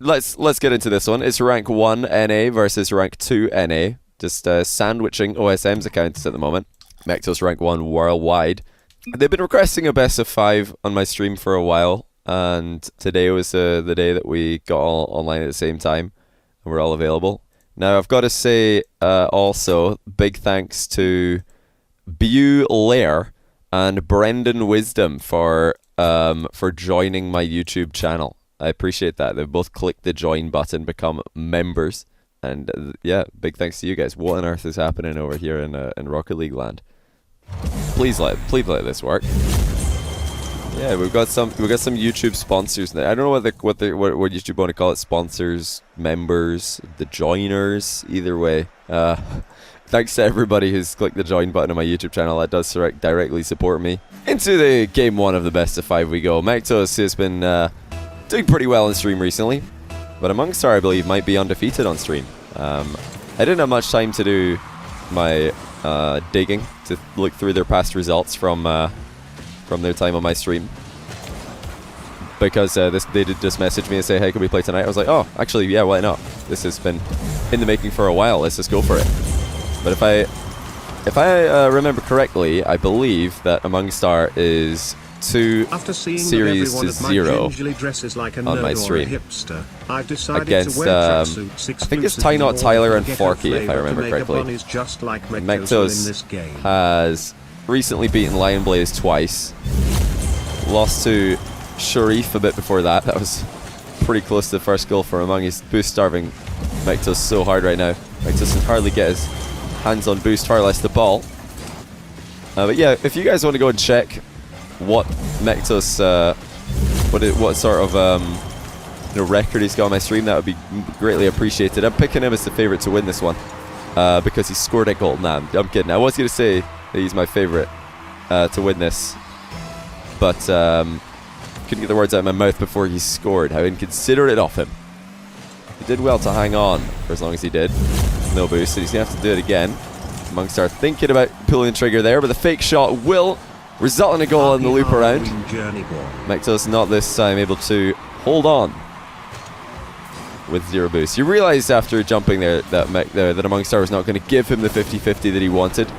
let's get into this one. It's rank 1 NA versus rank 2 NA. Just sandwiching OSM's accounts at the moment. Mectos rank 1 worldwide. They've been requesting a best of 5 on my stream for a while, and today was the day that we got all online at the same time, and we're all available. Now, I've got to say also, big thanks to Lair and Brendan Wisdom for joining my YouTube channel. I appreciate that. They've both clicked the join button, become members, and yeah, big thanks to you guys. What on earth is happening over here in Rocket League land? Please let this work. Yeah, we've got some YouTube sponsors now. I don't know what YouTube want to call it. Sponsors, members, the joiners. Either way, thanks to everybody who's clicked the join button on my YouTube channel. That does directly support me. Into the game 1 of the best of 5 we go. Mectos has been doing pretty well on stream recently, but Amongstar, I believe, might be undefeated on stream. I didn't have much time to do my digging to look through their past results from their time on my stream, because they did just message me and say, hey, can we play tonight? I was like, oh, actually, yeah, why not? This has been in the making for a while. Let's just go for it. But if I remember correctly, I believe that Amongstar is 2 series to 0 on my stream against I think it's Ty Not Tyler and Forky, if I remember correctly. Mectos has recently beaten Lion Blaze twice, lost to Sharif a bit before that. That was pretty close to the first goal for Among. He's boost starving Mectos so hard right now. Mectos can hardly get his hands on boost, far less the ball. But yeah, if you guys want to go and check what Mectos, what sort of record he's got on my stream, that would be greatly appreciated. I'm picking him as the favourite to win this one because he scored a goal. Nah, I'm kidding. I was going to say that he's my favourite to win this, but couldn't get the words out of my mouth before he scored. How inconsiderate of him. He did well to hang on for as long as he did. No boost, so he's going to have to do it again. Amongstar thinking about pulling the trigger there, but the fake shot will result in a goal in the loop around. Mectos not this time able to hold on with 0 boost. You realised after jumping there that Amongstar was not going to give him the 50-50 that he wanted,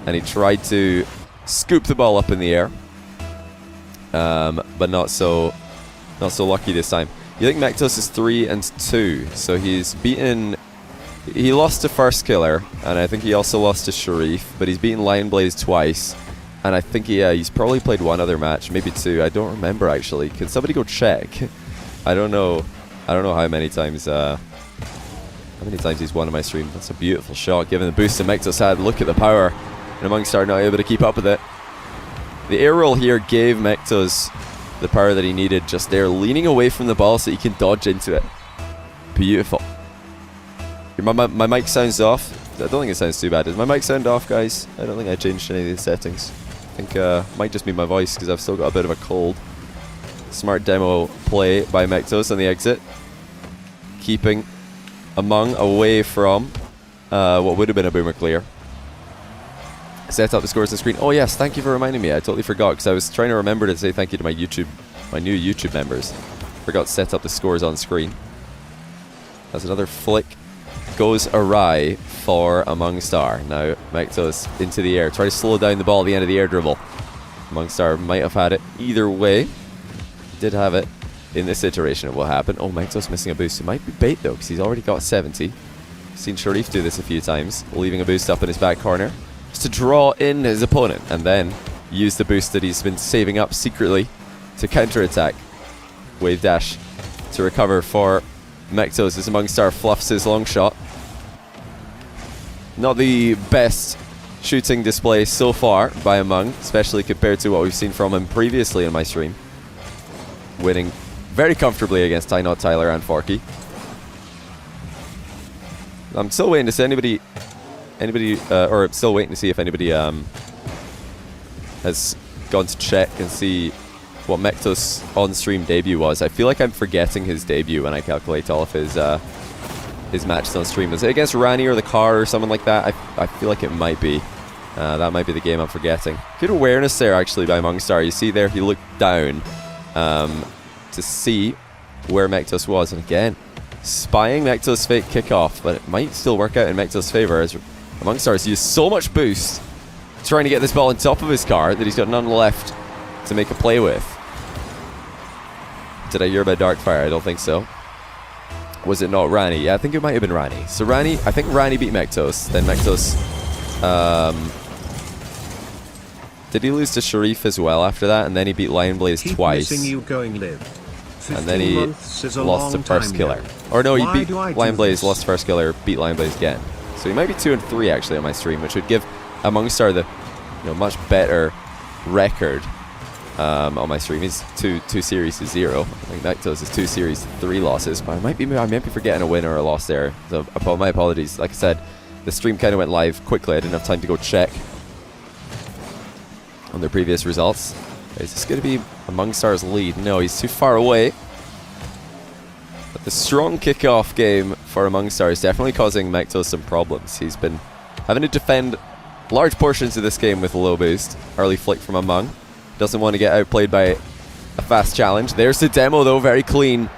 and he tried to scoop the ball up in the air, but not so lucky this time. You think Mectos is 3-2, so he's beaten. He lost to First Killer, and I think he also lost to Sharif, but he's beaten Lion Blaze twice, and I think he's probably played 1 other match, maybe 2. I don't remember actually. Can somebody go check? I don't know how many times he's won on my stream. That's a beautiful shot, given the boost that Mectos had. Look at the power, and Amongstar not able to keep up with it. The air roll here gave Mectos the power that he needed, just there, leaning away from the ball so he can dodge into it. Beautiful. My mic sounds off. I don't think it sounds too bad. Does my mic sound off, guys? I don't think I changed any of the settings. I think it might just be my voice because I've still got a bit of a cold. Smart demo play by Mectos on the exit, keeping Among away from what would have been a boomer clear. Set up the scores on the screen. Oh yes, thank you for reminding me. I totally forgot because I was trying to remember to say thank you to my new YouTube members. Forgot to set up the scores on screen. That's another flick. Goes awry for Amongstar. Now Mectos into the air. Try to slow down the ball at the end of the air dribble. Amongstar might have had it either way. He did have it in this iteration of what happened. Oh, Mectos missing a boost. It might be bait though, because he's already got 70. Seen Sharif do this a few times, leaving a boost up in his back corner just to draw in his opponent and then use the boost that he's been saving up secretly to counter-attack. Wave dash to recover for Mectos as Amongstar fluffs his long shot. Not the best shooting display so far by Among, especially compared to what we've seen from him previously in my stream. Winning very comfortably against Ty Not Tyler and Forky. I'm still waiting to see still waiting to see if anybody has gone to check and see what Mectos on-stream debut was. I feel like I'm forgetting his debut when I calculate all of his matches on stream. Is it against Rani or the car or something like that? I feel like it might be. That might be the game I'm forgetting. Good awareness there actually by Amongstar. You see there he looked down to see where Mectos was. And again, spying Mectos' fake kickoff, but it might still work out in Mectos' favor as Among Stars used so much boost trying to get this ball on top of his car that he's got none left to make a play with. Did I hear about Darkfire? I don't think so. Was it not Rani? Yeah, I think it might have been Rani. So Rani, I think Rani beat Mectos. Then Mectos, did he lose to Sharif as well after that? And then he beat Lion Blaze twice. You going live. And then he lost to First Killer. Or no, he beat Lion Blaze, lost First Killer, beat Lion Blaze again. So he might be 2 and 3 actually on my stream, which would give Among Star the much better record on my stream. He's 2 series to 0. I think Mectos is 2 series to 3 losses, but I might be forgetting a win or a loss there. So my apologies. Like I said, the stream kind of went live quickly. I didn't have time to go check on their previous results. Is this going to be Among Star's lead? No, he's too far away. But the strong kickoff game for Among Star is definitely causing Mectos some problems. He's been having to defend large portions of this game with a low boost. Early flick from Among. Doesn't want to get outplayed by a fast challenge. There's the demo though, very clean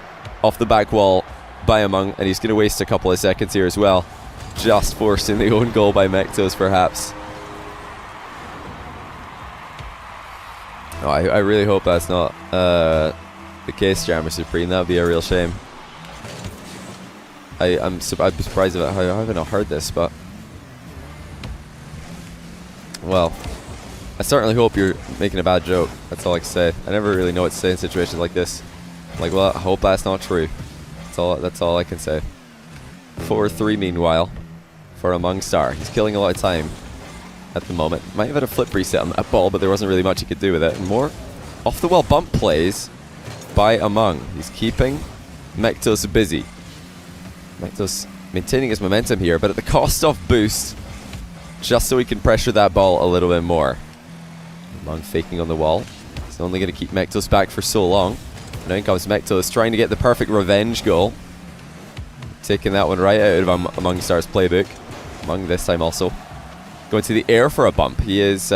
off the back wall by Among, and he's going to waste a couple of seconds here as well. Just forcing the own goal by Mectos perhaps. Oh, I really hope that's not the case, Jammer Supreme. That would be a real shame. I'd be surprised about how I haven't heard this, but well, I certainly hope you're making a bad joke. That's all I can say. I never really know what to say in situations like this. I'm like, well, I hope that's not true. That's all I can say. 4-3 meanwhile for Among Star. He's killing a lot of time at the moment. Might have had a flip reset on that ball, but there wasn't really much he could do with it. And more off the wall bump plays by Among. He's keeping Mectos busy. Mectos maintaining his momentum here, but at the cost of boost, just so he can pressure that ball a little bit more. Among faking on the wall. He's only going to keep Mectos back for so long. Now in comes Mectos trying to get the perfect revenge goal. Taking that one right out of Among Star's playbook. Among this time also going to the air for a bump. He is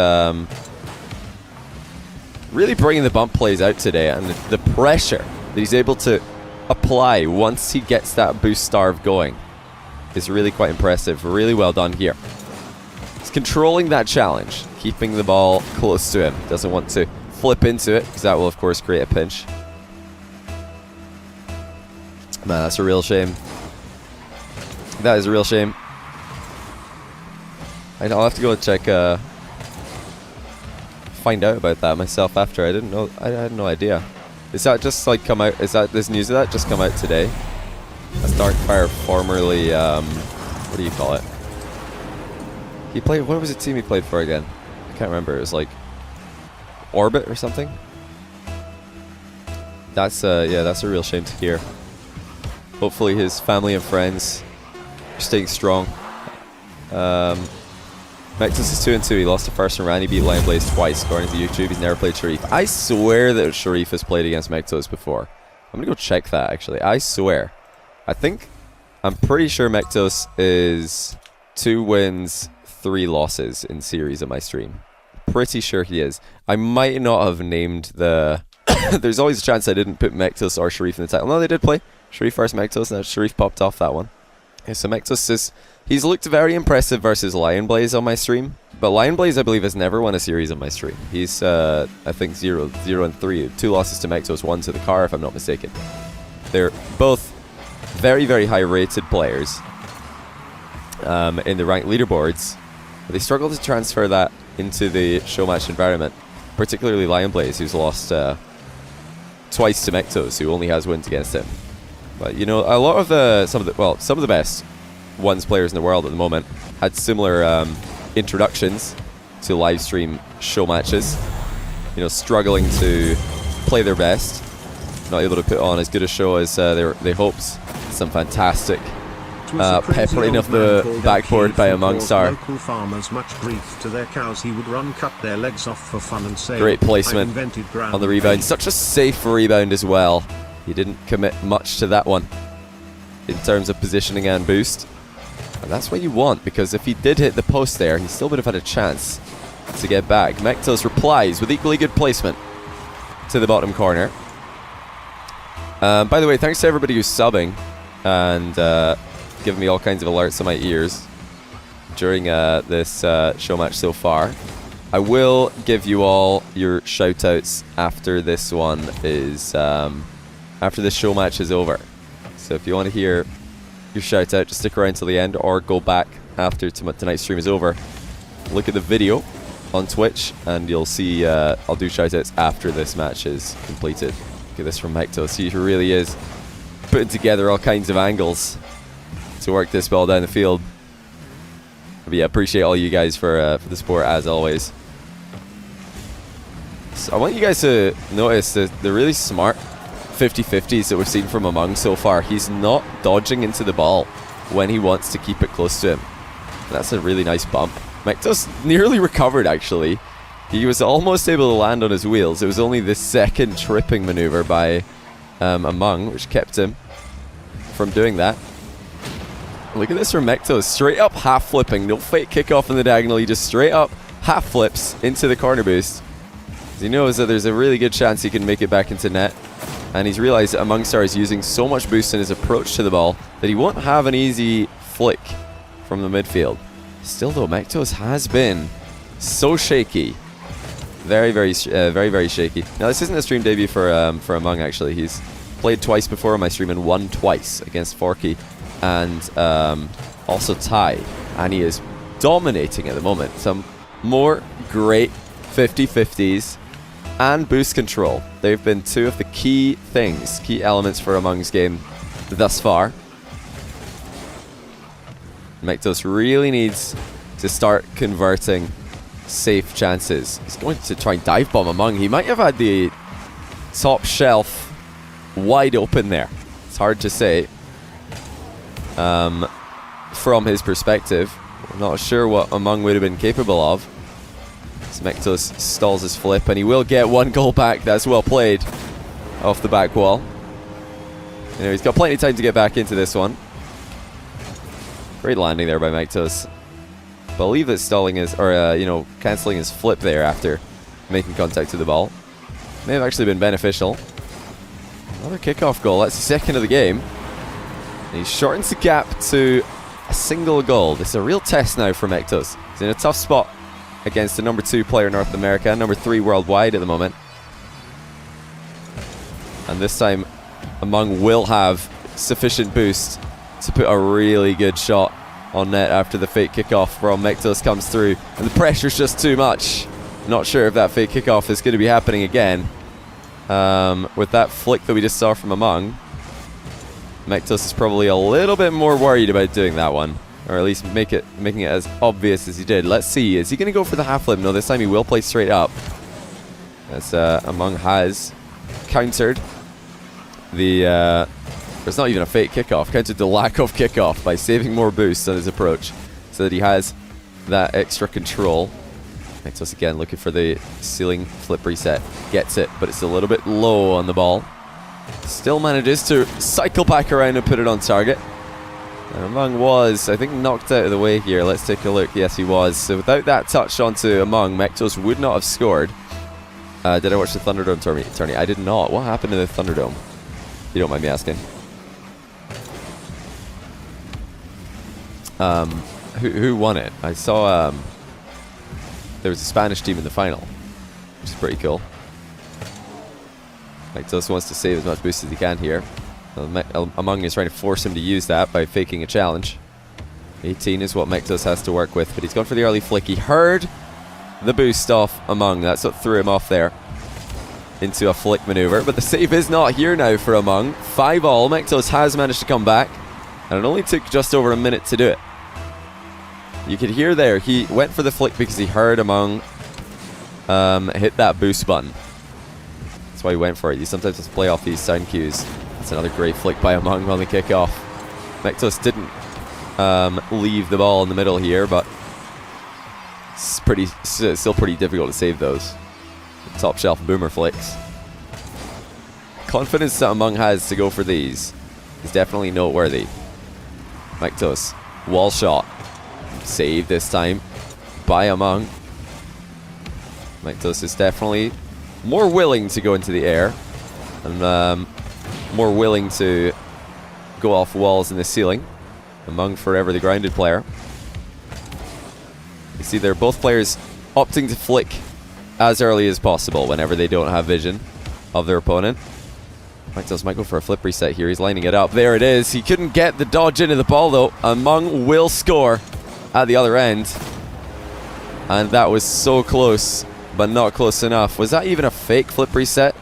really bringing the bump plays out today, and the pressure that he's able to apply once he gets that boost starve going is really quite impressive. Really well done here. He's controlling that challenge, keeping the ball close to him. Doesn't want to flip into it, because that will of course create a pinch. Man, that's a real shame. That is a real shame. I'll have to go and check, find out about that myself after. I didn't know. I had no idea. Is that just like come out? Is that this news of that just come out today? That's Darkfire, formerly what do you call it? He played. What was the team he played for again? I can't remember. It was like Orbit or something. That's yeah, that's a real shame to hear. Hopefully his family and friends are staying strong. Mectos is 2 and 2. He lost to first and Randy beat Lion Blaze twice. According to YouTube, he's never played Sharif. I swear that Sharif has played against Mectos before. I'm gonna go check that actually. I swear. I'm pretty sure Mectos is 2 wins, 3 losses in series on my stream. Pretty sure he is. I might not have named the... There's always a chance I didn't put Mectos or Sharif in the title. No, they did play. Sharif versus Mectos, and Sharif popped off that one. Okay, so Mectos is... He's looked very impressive versus Lion Blaze on my stream. But Lion Blaze, I believe, has never won a series on my stream. He's, I think, 0 and 3. 2 losses to Mectos, 1 to the car, if I'm not mistaken. They're both very, very high-rated players in the ranked leaderboards. But they struggle to transfer that into the show match environment. Particularly Lion Blaze, who's lost twice to Mectos, who only has wins against him. But, you know, a lot of some of the best ones players in the world at the moment had similar introductions to live stream show matches. You know, struggling to play their best, not able to put on as good a show as they hoped. Some fantastic peppering of the backboard by Among Star. Local farmers much grief to their cows. He would run, cut their legs off for fun and say, great placement on the rebound. Such a safe rebound as well. He didn't commit much to that one in terms of positioning and boost. And that's what you want, because if he did hit the post there, he still would have had a chance to get back. Mectos replies with equally good placement to the bottom corner. By the way, thanks to everybody who's subbing and giving me all kinds of alerts on my ears during this show match so far. I will give you all your shoutouts after this one is after this show match is over. So if you want to hear your shout out, just stick around till the end or go back after tonight's stream is over. Look at the video on Twitch and you'll see I'll do shout outs after this match is completed. Look at this from Mectos. He really is putting together all kinds of angles to work this ball down the field. But yeah, appreciate all you guys for the support as always. So I want you guys to notice the really smart 50-50s that we've seen from Among so far. He's not dodging into the ball when he wants to keep it close to him. And that's a really nice bump. Mectos nearly recovered actually. He was almost able to land on his wheels. It was only the second tripping maneuver by Among which kept him from doing that. Look at this from Mectos. Straight up half flipping. No fake kickoff in the diagonal. He just straight up half flips into the corner boost. He knows that there's a really good chance he can make it back into net. And he's realized that Amongstar is using so much boost in his approach to the ball that he won't have an easy flick from the midfield. Still though, Mectos has been so shaky. Very, very shaky. Now this isn't a stream debut for Among actually. He's played twice before on my stream and won twice against Forky and also Ty. And he is dominating at the moment. Some more great 50-50s and boost control. They've been two of the key elements for Among's game thus far. Mectos really needs to start converting safe chances. He's going to try and dive bomb Among. He might have had the top shelf wide open there. It's hard to say from his perspective. I'm not sure what Among would have been capable of. Mectos stalls his flip and he will get one goal back. That's well played off the back wall. You know, he's got plenty of time to get back into this one. Great landing there by Mectos. Believe that stalling is, or you know, cancelling his flip there after making contact with the ball may have actually been beneficial. Another kickoff goal. That's the second of the game. And he shortens the gap to a single goal. This is a real test now for Mectos. He's in a tough spot against the number 2 player in North America, number 3 worldwide at the moment. And this time, Among will have sufficient boost to put a really good shot on net after the fake kickoff from Mectos comes through. And the pressure's just too much. Not sure if that fake kickoff is going to be happening again. With that flick that we just saw from Among, Mectos is probably a little bit more worried about doing that one. Or at least making it as obvious as he did. Let's see. Is he going to go for the half flip? No, this time he will play straight up. As Among has countered the... It's not even a fake kickoff. Countered the lack of kickoff by saving more boost on his approach. So that he has that extra control. Mectos again looking for the ceiling flip reset. Gets it, but it's a little bit low on the ball. Still manages to cycle back around and put it on target. And Among was, I think, knocked out of the way here. Let's take a look. Yes, he was. So without that touch onto Among, Mectos would not have scored. Did I watch the Thunderdome tourney? I did not. What happened in the Thunderdome? If you don't mind me asking. Who won it? I saw there was a Spanish team in the final, which is pretty cool. Mectos wants to save as much boost as he can here. Among is trying to force him to use that by faking a challenge. 18 is what Mectos has to work with, but he's gone for the early flick. He heard the boost off Among. That's what threw him off there into a flick maneuver. But the save is not here now for Among. 5-all. Mectos has managed to come back, and it only took just over a minute to do it. You could hear there, he went for the flick because he heard Among hit that boost button. That's why he went for it. You sometimes have to play off these sound cues. That's another great flick by Among on the kickoff. Mectos didn't leave the ball in the middle here, but it's still pretty difficult to save those. Top shelf boomer flicks. Confidence that Among has to go for these is definitely noteworthy. Mectos, wall shot. Save this time by Among. Mectos is definitely more willing to go into the air and more willing to go off walls in the ceiling. Among forever the grounded player. You see there, both players opting to flick as early as possible whenever they don't have vision of their opponent. Mectos might go for a flip reset here. He's lining it up. There it is. He couldn't get the dodge into the ball though. Among will score at the other end. And that was so close, but not close enough. Was that even a fake flip reset?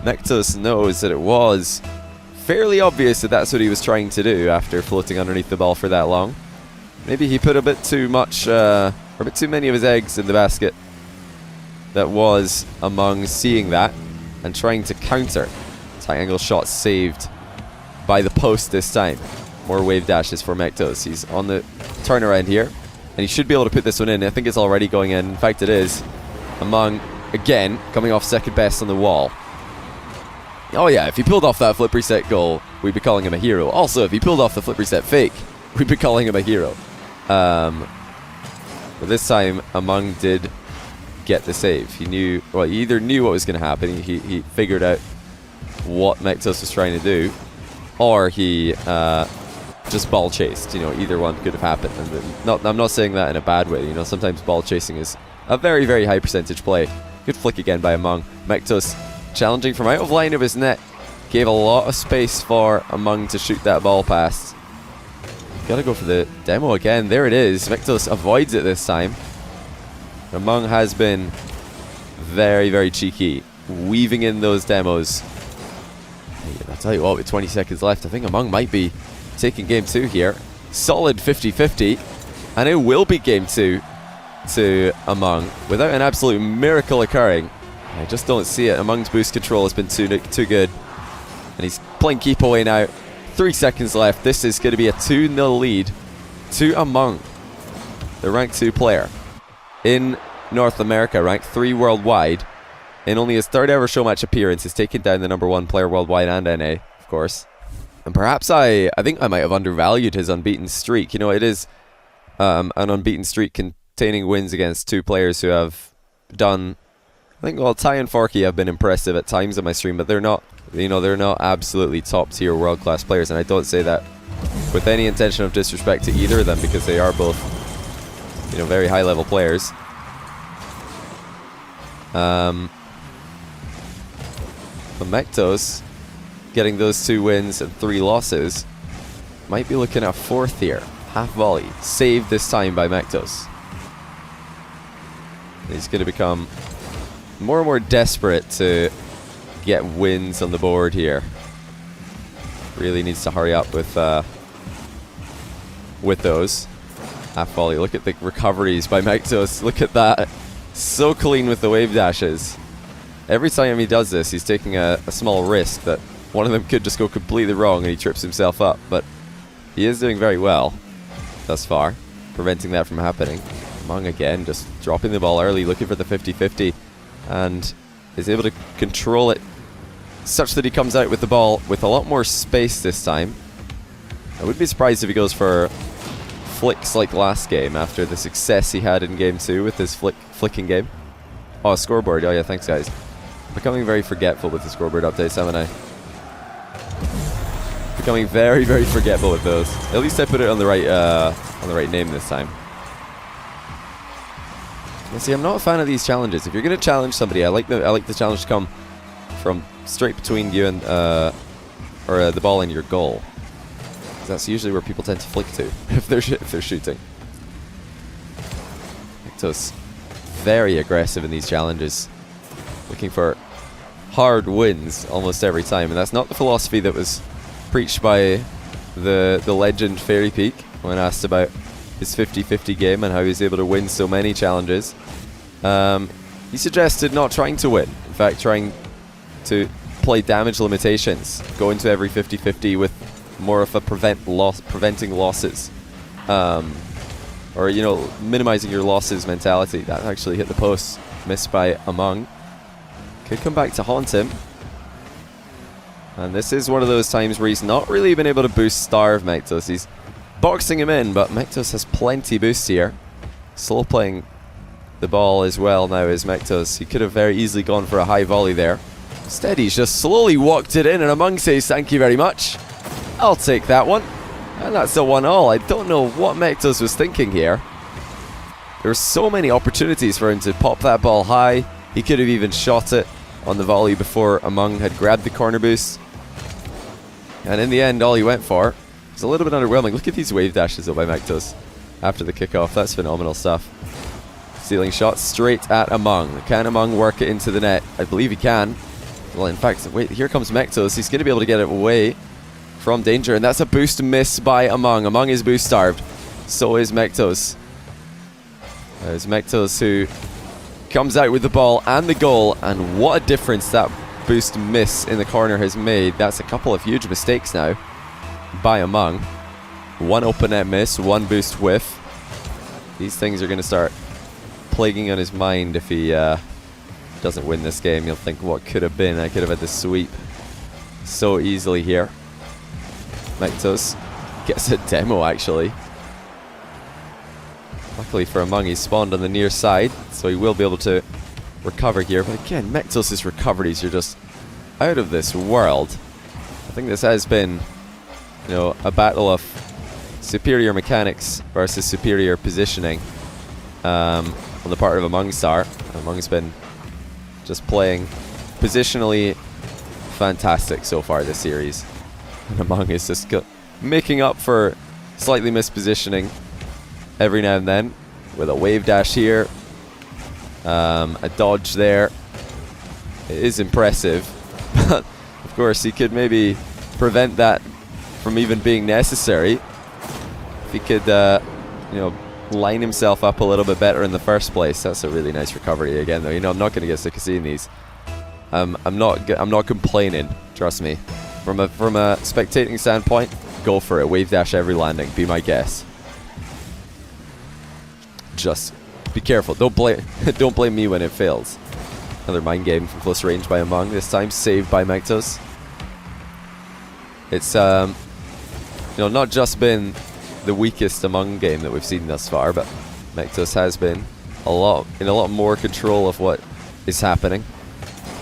Mectos knows that it was fairly obvious that that's what he was trying to do after floating underneath the ball for that long. Maybe he put a bit too much, or a bit too many of his eggs in the basket. That was Among seeing that and trying to counter. Tight angle shot saved by the post this time. More wave dashes for Mectos. He's on the turnaround here, and he should be able to put this one in. I think it's already going in. In fact, it is. Among, again, coming off second best on the wall. Oh yeah, if he pulled off that flip reset goal, we'd be calling him a hero. Also, if he pulled off the flip reset fake, we'd be calling him a hero. But this time, Among did get the save. He knew, well, he either knew what was going to happen, he figured out what Mectos was trying to do, or he just ball chased. You know, either one could have happened. And I'm not saying that in a bad way. You know, sometimes ball chasing is a very, very high percentage play. Good flick again by Among. Mectos challenging from out of line of his net. Gave a lot of space for Among to shoot that ball past. Gotta go for the demo again. There it is. Mectos avoids it this time. Among has been very, very cheeky, weaving in those demos. I'll tell you what, with 20 seconds left, I think Among might be taking game 2 here. Solid 50-50. And it will be game 2 to Among without an absolute miracle occurring. I just don't see it. Among's boost control has been too good. And he's playing keep away now. 3 seconds left. This is going to be a 2-0 lead to Among, the rank 2 player in North America, rank 3 worldwide. In only his 3rd ever show match appearance, he's taken down the number 1 player worldwide and NA, of course. And perhaps I think I might have undervalued his unbeaten streak. You know, it is an unbeaten streak containing wins against 2 players who have done, I think, well, Ty and Forky have been impressive at times on my stream, but they're not, you know, they're not absolutely top tier world class players, and I don't say that with any intention of disrespect to either of them, because they are both, you know, very high level players. But Mectos getting those 2 wins and 3 losses might be looking at 4th here. Half volley saved this time by Mectos. He's going to become more and more desperate to get wins on the board here. Really needs to hurry up with those. Half volley. Look at the recoveries by Mectos. Look at that. So clean with the wave dashes. Every time he does this, he's taking a small risk that one of them could just go completely wrong and he trips himself up. But he is doing very well thus far, preventing that from happening. Among again, just dropping the ball early, looking for the 50-50, and is able to control it such that he comes out with the ball with a lot more space this time. I wouldn't be surprised if he goes for flicks like last game after the success he had in game 2 with his flicking game. Oh, scoreboard. Oh yeah, thanks guys. Becoming very forgetful with the scoreboard updates, haven't I? Becoming very, very forgetful with those. At least I put it on the right name this time. You see, I'm not a fan of these challenges. If you're going to challenge somebody, I like the challenge to come from straight between you and the ball and your goal. That's usually where people tend to flick to if they're shooting. Mectos very aggressive in these challenges, looking for hard wins almost every time, and that's not the philosophy that was preached by the legend Fairy Peak when asked about his 50-50 game and how he was able to win so many challenges. He suggested not trying to win, in fact trying to play damage limitations, go into every 50-50 with more of a preventing losses, or, you know, minimizing your losses mentality. That actually hit the post, missed by Among. Could come back to haunt him. And this is one of those times where he's not really been able to boost starve Mectos. He's boxing him in, but Mectos has plenty boost here. Slow playing the ball as well now as Mectos. He could have very easily gone for a high volley there. Steady's just slowly walked it in, and Among says thank you very much. I'll take that one. And that's a 1-all. I don't know what Mectos was thinking here. There were so many opportunities for him to pop that ball high. He could have even shot it on the volley before Among had grabbed the corner boost. And in the end, all he went for was a little bit underwhelming. Look at these wave dashes though by Mectos after the kickoff. That's phenomenal stuff. Ceiling shot straight at Among. Can Among work it into the net? I believe he can. Well, in fact, wait, here comes Mectos. He's going to be able to get it away from danger, and that's a boost miss by Among. Among is boost starved. So is Mectos. There's Mectos who comes out with the ball and the goal, and what a difference that boost miss in the corner has made. That's a couple of huge mistakes now by Among. One open net miss, one boost whiff. These things are going to start plaguing on his mind if he doesn't win this game. He'll think, what could have been? I could have had the sweep so easily here. Mectos gets a demo actually. Luckily for Among, he spawned on the near side, so he will be able to recover here. But again, Mectos' recoveries are just out of this world. I think this has been, you know, a battle of superior mechanics versus superior positioning on the part of Among Star. Among's been just playing positionally fantastic so far this series. And Among is just making up for slightly mispositioning every now and then with a wave dash here, a dodge there. It is impressive, but of course he could maybe prevent that from even being necessary if he could, you know, line himself up a little bit better in the first place. That's a really nice recovery again, though. You know, I'm not going to get sick of seeing these. I'm not complaining. Trust me. From a spectating standpoint, go for it. Wave dash every landing. Be my guess. Just be careful. Don't blame me when it fails. Another mind game from close range by Among. This time saved by Mectos. It's you know, not just been the weakest Among game that we've seen thus far, but Mectos has been in a lot more control of what is happening.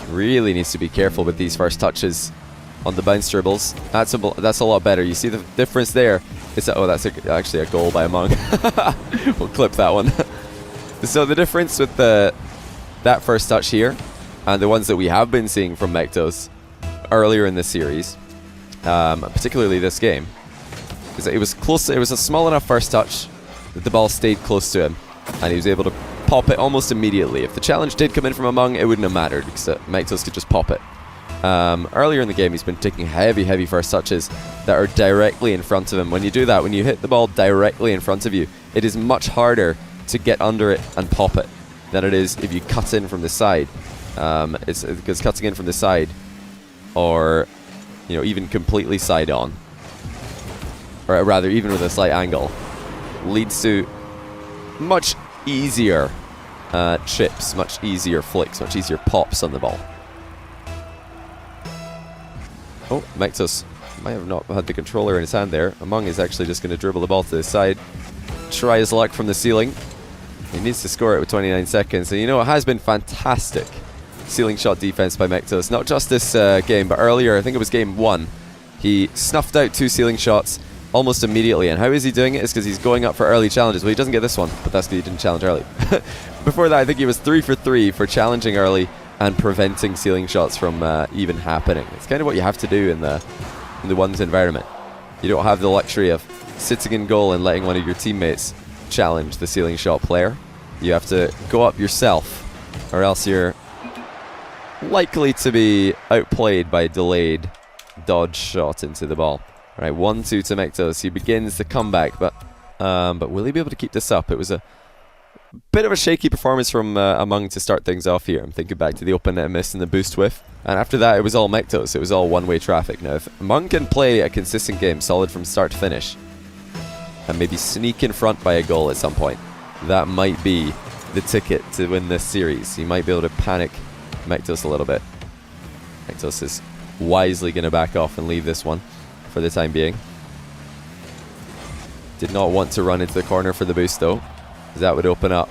Really needs to be careful with these first touches on the bounce dribbles. That's a lot better. You see the difference there? Oh, that's actually a goal by Among. We'll clip that one. So the difference with that first touch here and the ones that we have been seeing from Mectos earlier in this series, particularly this game, is that it was close. It was a small enough first touch that the ball stayed close to him, and he was able to pop it almost immediately. If the challenge did come in from Among, it wouldn't have mattered because Mectos could just pop it. Earlier in the game, he's been taking heavy first touches that are directly in front of him. When you do that, when you hit the ball directly in front of you, it is much harder to get under it and pop it than it is if you cut in from the side. It's because cutting in from the side, or you know, even completely side on, or rather even with a slight angle, leads to much easier chips, much easier flicks, much easier pops on the ball. Oh, Mectos might have not had the controller in his hand there. Among is actually just going to dribble the ball to the side, try his luck from the ceiling. He needs to score it with 29 seconds. And you know, it has been fantastic ceiling shot defense by Mectos. Not just this game, but earlier, I think it was game 1. He snuffed out 2 ceiling shots almost immediately. And how is he doing it? It's because he's going up for early challenges. Well, he doesn't get this one, but that's because he didn't challenge early. Before that, I think he was 3 for 3 for challenging early and preventing ceiling shots from even happening. It's kind of what you have to do in the ones environment. You don't have the luxury of sitting in goal and letting one of your teammates challenge the ceiling shot player. You have to go up yourself, or else you're likely to be outplayed by a delayed dodge shot into the ball. All right, 1-2 to Mectos. He begins the comeback, but will he be able to keep this up? It was a bit of a shaky performance from Among to start things off here. I'm thinking back to the open net miss and the boost whiff. And after that, it was all Mectos. It was all one-way traffic. Now, if Among can play a consistent game, solid from start to finish, and maybe sneak in front by a goal at some point, that might be the ticket to win this series. He might be able to panic Mectos a little bit. Mectos is wisely going to back off and leave this one for the time being. Did not want to run into the corner for the boost, though, because that would open up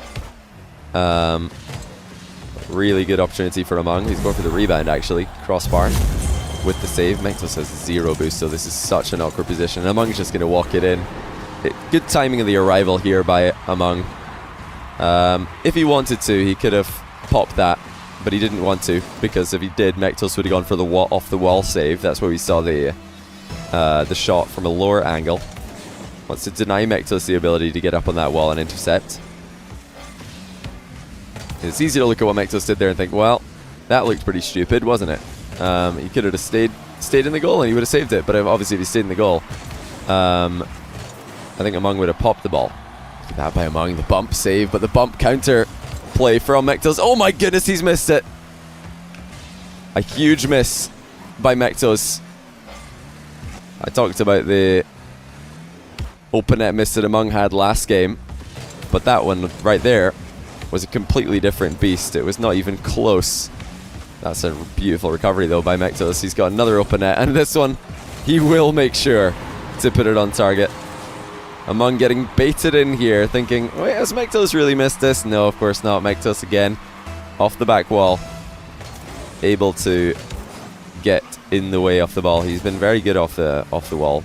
Really good opportunity for Among. He's going for the rebound, actually. Crossbar with the save. Mectos has 0 boost, so this is such an awkward position. And Among's just going to walk it in. Good timing of the arrival here by Among. If he wanted to, he could have popped that, but he didn't want to, because if he did, Mectos would have gone for the off the wall save. That's where we saw the shot from a lower angle. Wants to deny Mectos the ability to get up on that wall and intercept. It's easy to look at what Mectos did there and think, well, that looked pretty stupid, wasn't it? He could have just stayed in the goal and he would have saved it, but obviously if he stayed in the goal, I think Among would have popped the ball. Look at that by Among, the bump save, but the bump counter play from Mectos. Oh my goodness, he's missed it. A huge miss by Mectos. I talked about the open net miss that Among had last game, but that one right there was a completely different beast. It was not even close. That's a beautiful recovery though by Mectos. He's got another open net, and this one he will make sure to put it on target. Among getting baited in here, thinking, wait, has Mectos really missed this? No, of course not. Mectos again off the back wall, able to get in the way off the ball. He's been very good off the wall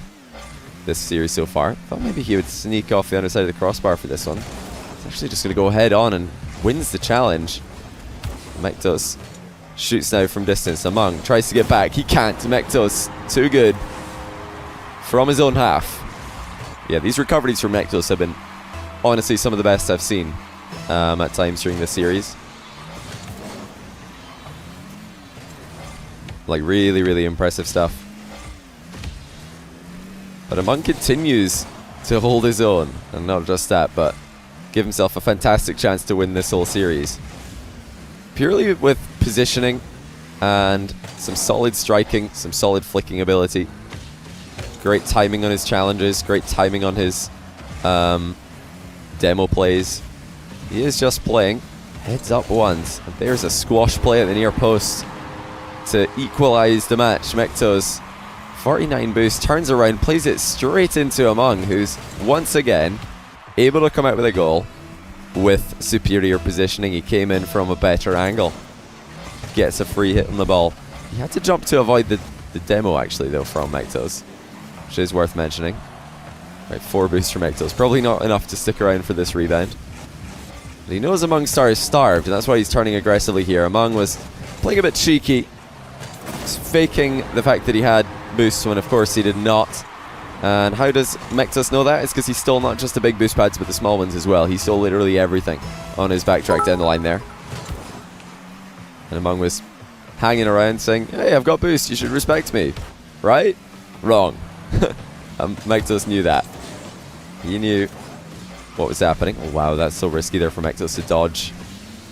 this series so far. Thought maybe he would sneak off the underside of the crossbar for this one. He's actually just going to go head on and wins the challenge. Mectos shoots now from distance. Among tries to get back. He can't. Mectos too good from his own half. Yeah, these recoveries from Mectos have been honestly some of the best I've seen at times during this series. Like really, really impressive stuff. But Among continues to hold his own, and not just that, but give himself a fantastic chance to win this whole series. Purely with positioning and some solid striking, some solid flicking ability. Great timing on his challenges, great timing on his demo plays. He is just playing heads up once, and there's a squash play at the near post to equalize the match. Mectos, 49 boost, turns around, plays it straight into Among, who's once again able to come out with a goal with superior positioning. He came in from a better angle, gets a free hit on the ball. He had to jump to avoid the demo actually though from Mectos, which is worth mentioning. Right, 4 boosts from Mectos, probably not enough to stick around for this rebound. But he knows Among Star is starved, and that's why he's turning aggressively here. Among was playing a bit cheeky, faking the fact that he had boosts when of course he did not. And how does Mectos know that? It's because he stole not just the big boost pads but the small ones as well. He stole literally everything on his backtrack down the line there. And Among was hanging around saying, hey, I've got boost, you should respect me. Right? Wrong. Mectos knew that. He knew what was happening. Oh wow, that's so risky there for Mectos to dodge.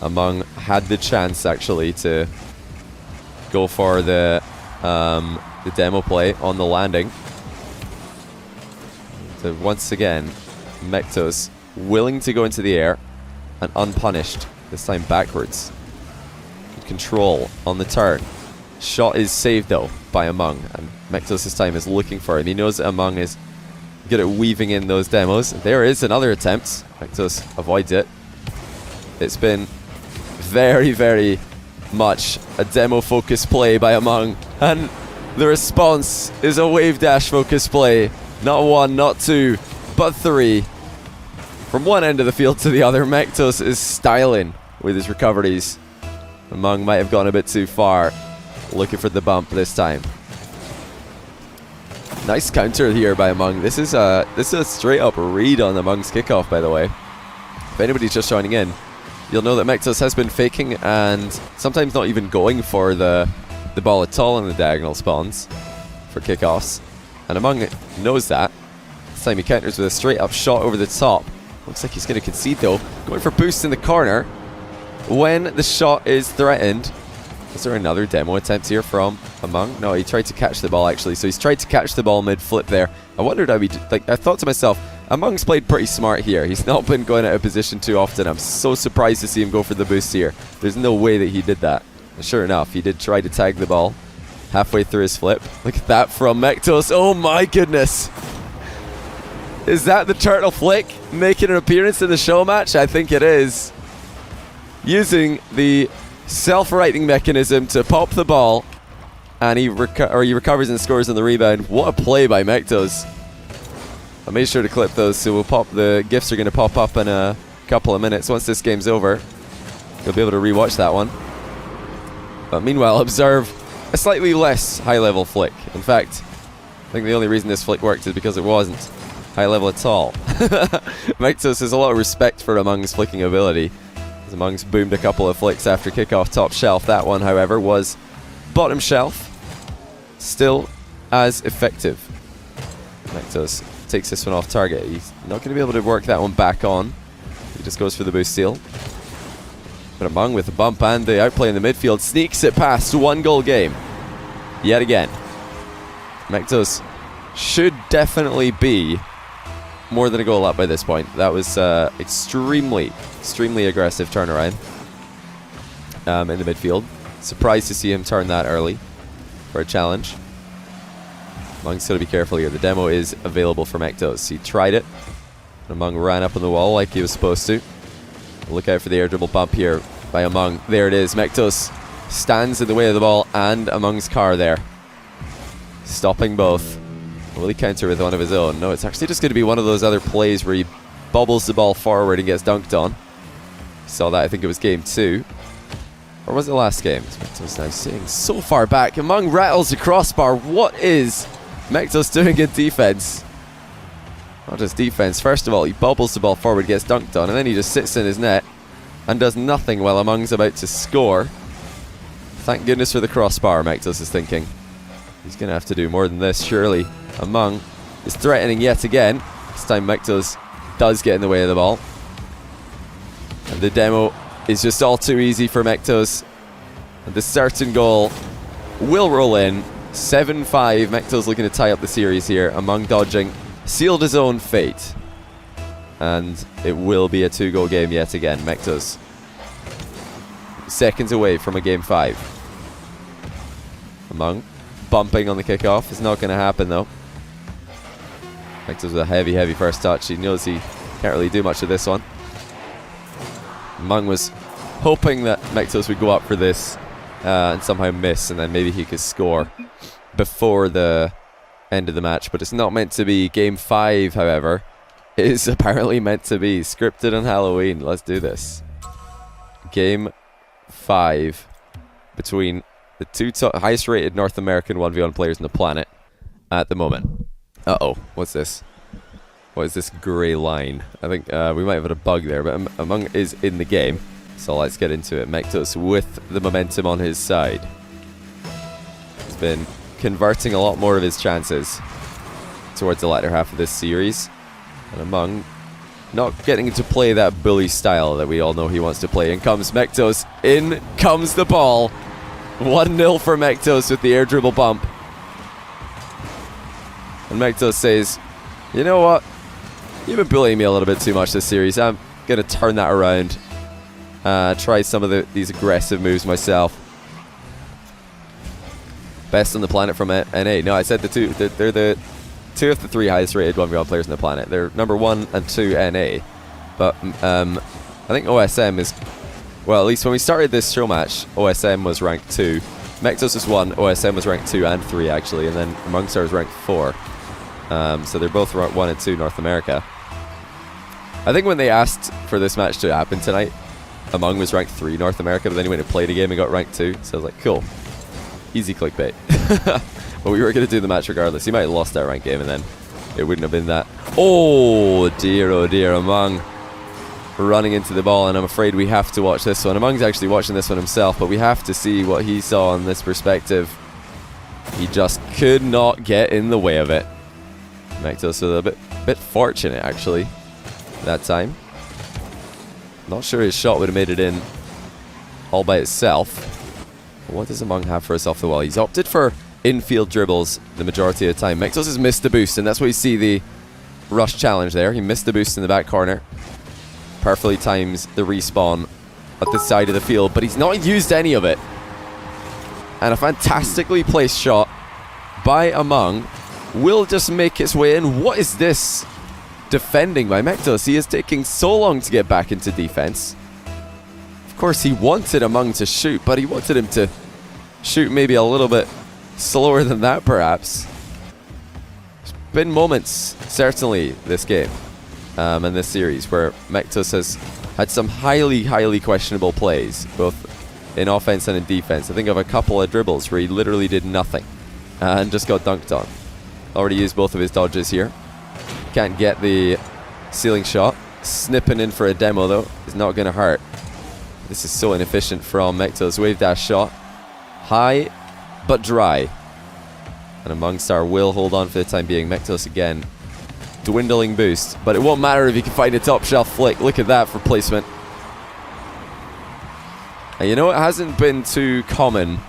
Among had the chance actually to go for the demo play on the landing. So once again, Mectos willing to go into the air and unpunished, this time backwards. Good control on the turn. Shot is saved though by Among, and Mectos this time is looking for him. He knows that Among is good at weaving in those demos. There is another attempt. Mectos avoids it. It's been very, very much a demo focused play by Among, and the response is a wave dash focused play. Not 1, not 2, but 3. From one end of the field to the other, Mectos is styling with his recoveries. Among might have gone a bit too far, looking for the bump this time. Nice counter here by Among. This is a straight up read on Among's kickoff, by the way. If anybody's just joining in, you'll know that Mectos has been faking and sometimes not even going for the ball at all in the diagonal spawns for kickoffs. And Among knows that. This time he counters with a straight up shot over the top. Looks like he's going to concede though. Going for boost in the corner when the shot is threatened. Is there another demo attempt here from Among? No, he tried to catch the ball actually. So he's tried to catch the ball mid-flip there. I wondered how he did, I thought to myself, Among's played pretty smart here. He's not been going out of position too often. I'm so surprised to see him go for the boost here. There's no way that he did that. And sure enough, he did try to tag the ball halfway through his flip. Look at that from Mectos. Oh my goodness. Is that the turtle flick making an appearance in the show match? I think it is. Using the self-righting mechanism to pop the ball, and he recovers and scores on the rebound. What a play by Mectos. I made sure to clip those, so we'll pop. The GIFs are going to pop up in a couple of minutes. Once this game's over, you'll be able to rewatch that one. But meanwhile, observe a slightly less high-level flick. In fact, I think the only reason this flick worked is because it wasn't high level at all. Mectos has a lot of respect for Among's flicking ability. As Among's boomed a couple of flicks after kickoff top shelf. That one, however, was bottom shelf. Still as effective. Mectos takes this one off target. He's not going to be able to work that one back on. He just goes for the boost steal. But Among with the bump and the outplay in the midfield sneaks it past. 1-goal game. Yet again. Mectos should definitely be more than a goal up by this point. That was extremely aggressive turnaround in the midfield. Surprised to see him turn that early for a challenge. Among's got to be careful here. The demo is available for Mectos. He tried it. Among ran up on the wall like he was supposed to. Look out for the air dribble bump here by Among. There it is. Mectos stands in the way of the ball and Among's car there. Stopping both. Will he counter with one of his own? No, it's actually just going to be one of those other plays where he bobbles the ball forward and gets dunked on. Saw that, I think it was game 2. Or was it last game? Mectos now sitting so far back. Among rattles the crossbar. What is Mectos doing in defense? Not just defense. First of all, he bobbles the ball forward, gets dunked on, and then he just sits in his net and does nothing while Among's about to score. Thank goodness for the crossbar, Mectos is thinking. He's going to have to do more than this, surely. Among is threatening yet again. This time Mectos does get in the way of the ball. And the demo is just all too easy for Mectos. And the certain goal will roll in. 7-5. Mectos looking to tie up the series here. Among dodging. Sealed his own fate. And it will be a 2-goal game yet again. Mectos seconds away from a game 5. Among bumping on the kickoff. It's not going to happen though. Mectos with a heavy first touch. He knows he can't really do much of this one. Among was hoping that Mectos would go up for this and somehow miss, and then maybe he could score before the end of the match, but it's not meant to be. Game 5, however, is apparently meant to be. Scripted on Halloween. Let's do this. Game 5 between the two highest rated North American 1v1 players on the planet at the moment. Uh-oh, what's this? What is this grey line? I think we might have had a bug there, but Among is in the game. So let's get into it. Mectos with the momentum on his side. He's been converting a lot more of his chances towards the latter half of this series. And Among not getting to play that bully style that we all know he wants to play. In comes Mectos. In comes the ball. 1-0 for Mectos with the air dribble bump. And Mectos says, you know what? You've been bullying me a little bit too much this series. I'm going to turn that around. Try some of these aggressive moves myself. Best on the planet from NA. No, I said they're the 2 of the 3 highest rated 1v1 players on the planet. They're number 1 and 2 NA. But I think OSM is... Well, at least when we started this show match, OSM was ranked 2. Mectos was 1, OSM was ranked 2 and 3 actually, and then Amongstar was ranked 4. So they're both 1 and 2 North America. I think when they asked for this match to happen tonight, Among was ranked 3 North America, but then he went and played a game and got ranked 2. So I was like, cool. Easy clickbait. But we were going to do the match regardless. He might have lost that ranked game and then it wouldn't have been that. Oh dear, Among running into the ball, and I'm afraid we have to watch this one. Among's actually watching this one himself, but we have to see what he saw on this perspective. He just could not get in the way of it. Mectos was a bit fortunate actually that time. Not sure his shot would have made it in all by itself. But what does Among have for us off the wall? He's opted for infield dribbles the majority of the time. Mectos has missed the boost, and that's why you see the rush challenge there. He missed the boost in the back corner. Perfectly times the respawn at the side of the field, but he's not used any of it. And a fantastically placed shot by Among will just make its way in. What is this defending by Mectos? He is taking so long to get back into defense. Of course, he wanted Among to shoot, but he wanted him to shoot maybe a little bit slower than that, perhaps. There's been moments, certainly, this game and this series, where Mectos has had some highly, highly questionable plays, both in offense and in defense. I think of a couple of dribbles where he literally did nothing and just got dunked on. Already used both of his dodges here. Can't get the ceiling shot. Snipping in for a demo, though, is not going to hurt. This is so inefficient from Mectos. Wave dash shot. High, but dry. And Among Star will hold on for the time being. Mectos again. Dwindling boost. But it won't matter if you can find a top shelf flick. Look at that for placement. And you know, it hasn't been too common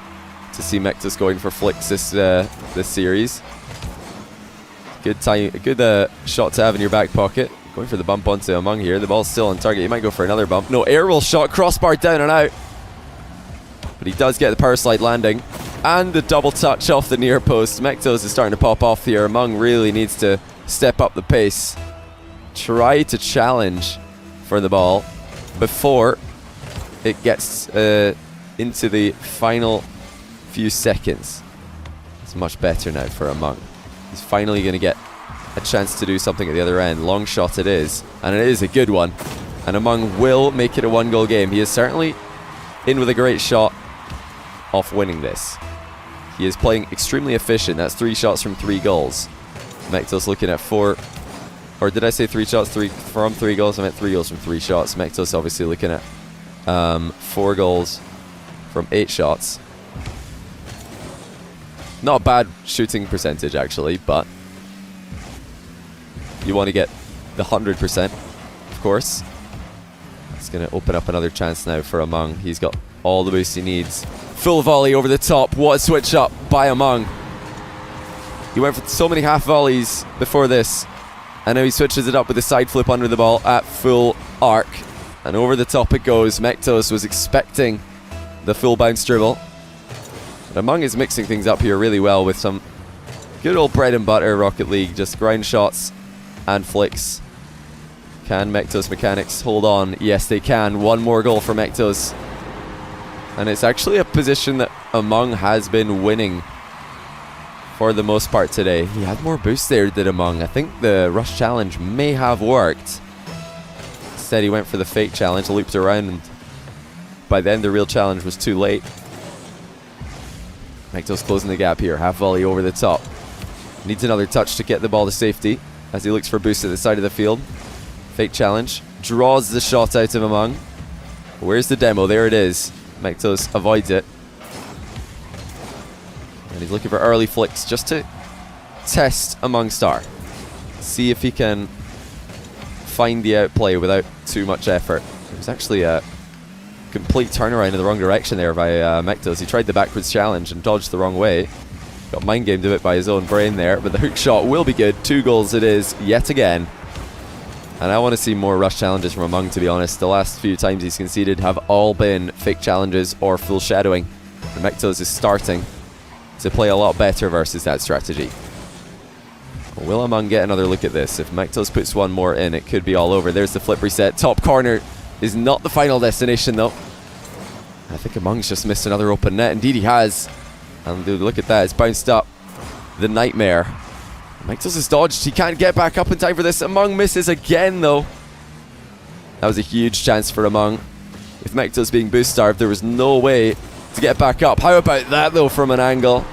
to see Mectos going for flicks this series. Good time, a good shot to have in your back pocket. Going for the bump onto Among here. The ball's still on target. He might go for another bump. No, air roll shot. Crossbar down and out. But he does get the power slide landing. And the double touch off the near post. Mectos is starting to pop off here. Among really needs to step up the pace. Try to challenge for the ball before it gets into the final few seconds. It's much better now for Among. He's finally going to get a chance to do something at the other end. Long shot it is, and it is a good one. And Among will make it a 1-goal game. He is certainly in with a great shot off winning this. He is playing extremely efficient. That's 3 shots from 3 goals. Mectos looking at 4, or did I say 3 shots from 3 goals? I meant 3 goals from 3 shots. Mectos obviously looking at 4 goals from 8 shots. Not a bad shooting percentage, actually, but you want to get the 100%, of course. It's going to open up another chance now for Among. He's got all the boost he needs. Full volley over the top. What a switch up by Among. He went for so many half volleys before this, and now he switches it up with a side flip under the ball at full arc. And over the top it goes. Mectos was expecting the full bounce dribble. But Among is mixing things up here really well with some good old bread and butter Rocket League. Just ground shots and flicks. Can Mectos mechanics hold on? Yes, they can. 1 more goal for Mectos. And it's actually a position that Among has been winning for the most part today. He had more boost there, did Among. I think the rush challenge may have worked. Instead, he went for the fake challenge, looped around, and by then the real challenge was too late. Mectos closing the gap here. Half volley over the top. Needs another touch to get the ball to safety as he looks for boost at the side of the field. Fake challenge. Draws the shot out of Among. Where's the demo? There it is. Mectos avoids it. And he's looking for early flicks just to test Among Star. See if he can find the outplay without too much effort. It was actually a complete turnaround in the wrong direction there by Mectos. He tried the backwards challenge and dodged the wrong way. Got mind gamed a bit by his own brain there, but the hook shot will be good. 2 goals it is yet again. And I want to see more rush challenges from Among, to be honest. The last few times he's conceded have all been fake challenges or full shadowing. And Mectos is starting to play a lot better versus that strategy. Will Among get another look at this? If Mectos puts 1 more in, it could be all over. There's the flip reset. Top corner is not the final destination, though. I think Among's just missed another open net. Indeed he has. And dude, look at that. It's bounced up. The nightmare. Mectos is dodged. He can't get back up in time for this. Among misses again, though. That was a huge chance for Among. With Mectos being boost starved, there was no way to get back up. How about that, though, from an angle?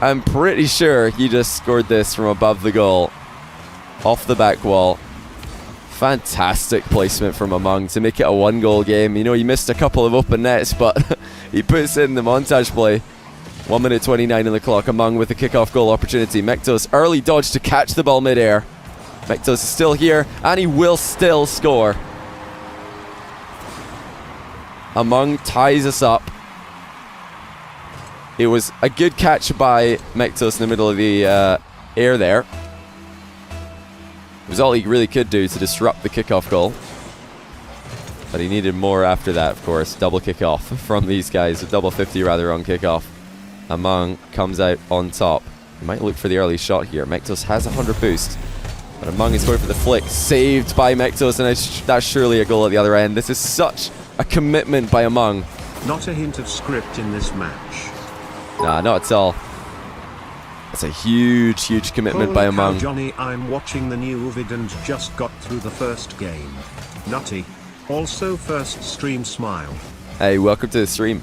I'm pretty sure he just scored this from above the goal. Off the back wall. Fantastic placement from Among to make it a 1-goal game. You know, he missed a couple of open nets, but he puts in the montage play. 1 minute 29 on the clock. Among with a kickoff goal opportunity. Mectos early dodge to catch the ball midair. Mectos is still here, and he will still score. Among ties us up. It was a good catch by Mectos in the middle of the air there. It was all he really could do to disrupt the kickoff goal. But he needed more after that, of course. Double kickoff from these guys. A double 50 rather on kickoff. Among comes out on top. He might look for the early shot here. Mectos has 100 boost. But Among is going for the flick. Saved by Mectos, and that's surely a goal at the other end. This is such a commitment by Among. Not a hint of script in this match. Nah, not at all. That's a huge, huge commitment by Among. Johnny, I'm watching the new vid and just got through the first game. Nutty. Also first stream smile. Hey, welcome to the stream.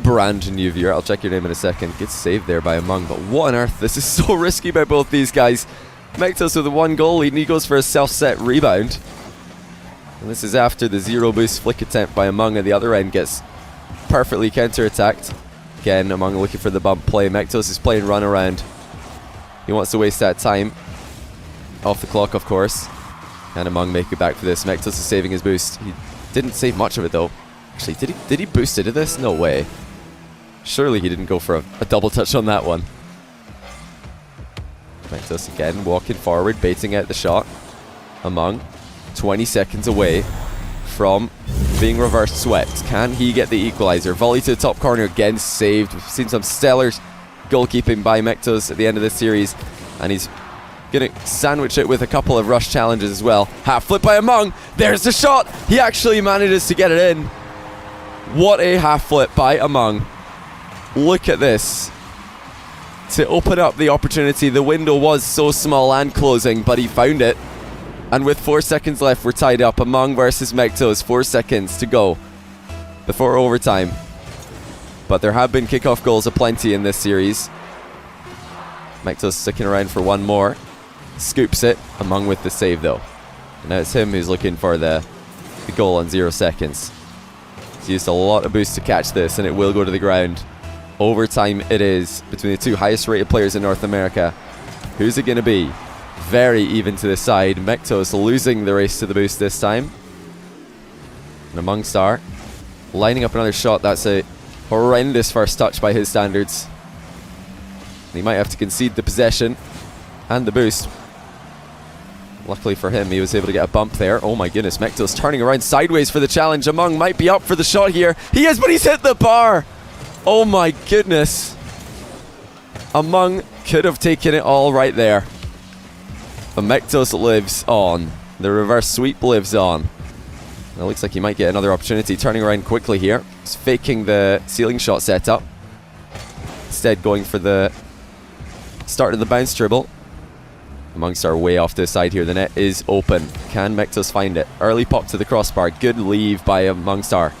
Brand new viewer. I'll check your name in a second. Gets saved there by Among, but what on earth? This is so risky by both these guys. Mectos with a 1 goal lead, and he goes for a self-set rebound. And this is after the 0 boost flick attempt by Among at the other end gets perfectly counter-attacked. Again, Among looking for the bump play. Mectos is playing run around. He wants to waste that time. Off the clock, of course. Can Among make it back for this? Mectos is saving his boost. He didn't save much of it though. Actually, did he boost into this? No way. Surely he didn't go for a double touch on that one. Mectos again walking forward, baiting out the shot. Among 20 seconds away from being reverse swept. Can he get the equalizer? Volley to the top corner again, saved. We've seen some stellar goalkeeping by Mectos at the end of this series, and he's gonna sandwich it with a couple of rush challenges as well. Half flip by Among. There's the shot. He actually manages to get it in. What a half flip by Among. Look at this. To open up the opportunity, the window was so small and closing, but he found it. And with 4 seconds left, we're tied up. Among versus Mectos. 4 seconds to go before overtime. But there have been kickoff goals aplenty in this series. Mectos sticking around for one more. Scoops it. Among with the save though. And now it's him who's looking for the goal on 0 seconds. He's used a lot of boost to catch this, and it will go to the ground. Overtime it is between the two highest rated players in North America. Who's it going to be? Very even to the side. Mectos losing the race to the boost this time. And Among Star lining up another shot. That's a horrendous first touch by his standards. And he might have to concede the possession and the boost. Luckily for him, he was able to get a bump there. Oh my goodness, Mectos turning around sideways for the challenge. Among might be up for the shot here. He is, but he's hit the bar. Oh my goodness. Among could have taken it all right there. But Mectos lives on. The reverse sweep lives on. It looks like he might get another opportunity. Turning around quickly here. He's faking the ceiling shot setup. Instead going for the start of the bounce dribble. Among Star way off to the side here. The net is open. Can Mectos find it? Early pop to the crossbar. Good leave by Among Star.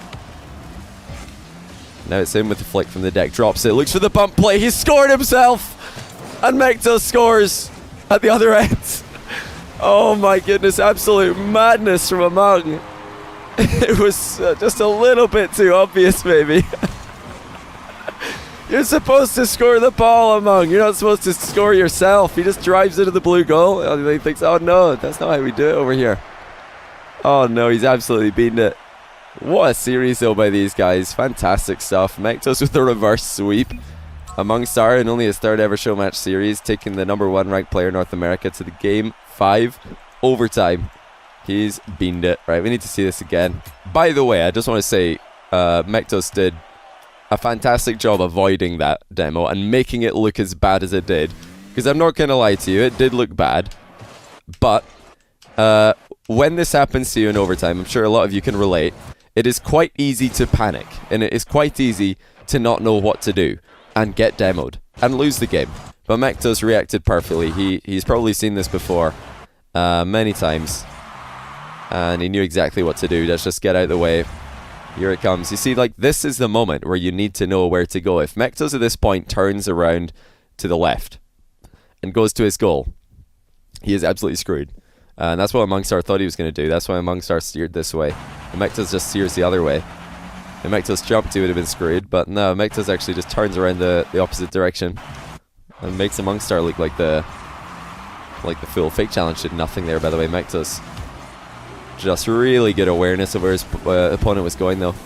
Now it's in with the flick from the deck. Drops it. Looks for the bump play. He's scored himself. And Mectos scores at the other end. Oh my goodness. Absolute madness from Among. It was just a little bit too obvious maybe. You're supposed to score the ball, Among. You're not supposed to score yourself. He just drives into the blue goal. And he thinks, oh no, that's not how we do it over here. Oh no, he's absolutely beaten it. What a series though by these guys. Fantastic stuff. Mectos with the reverse sweep. Among Star in only his 3rd ever show match series, taking the #1 ranked player in North America to the Game 5 overtime. He's beamed it. Right, we need to see this again. By the way, I just want to say Mectos did a fantastic job avoiding that demo and making it look as bad as it did. Because I'm not going to lie to you, it did look bad. But when this happens to you in overtime, I'm sure a lot of you can relate. It is quite easy to panic, and it is quite easy to not know what to do and get demoed and lose the game. But Mectos reacted perfectly. He's probably seen this before many times, and he knew exactly what to do. Let's just get out of the way. Here it comes. You see, like, this is the moment where you need to know where to go. If Mectos at this point turns around to the left and goes to his goal, he is absolutely screwed. And that's what Among Star thought he was going to do. That's why Among Star steered this way. And Mectos just steers the other way. If Mectos jumped, he would have been screwed. But no, Mectos actually just turns around the opposite direction and makes Among Star look like the full fake challenge. Did nothing there, by the way. Mectos just really good awareness of where his opponent was going, though.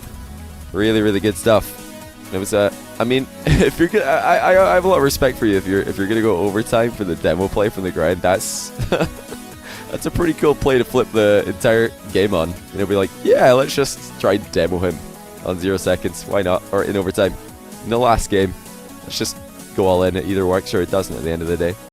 Really, really good stuff. It was I mean, if you're gonna, I have a lot of respect for you. If you're gonna go overtime for the demo play from the ground, that's that's a pretty cool play to flip the entire game on. You know, be like, yeah, let's just try and demo him on 0 seconds. Why not? Or in overtime. In the last game, let's just go all in. It either works or it doesn't at the end of the day.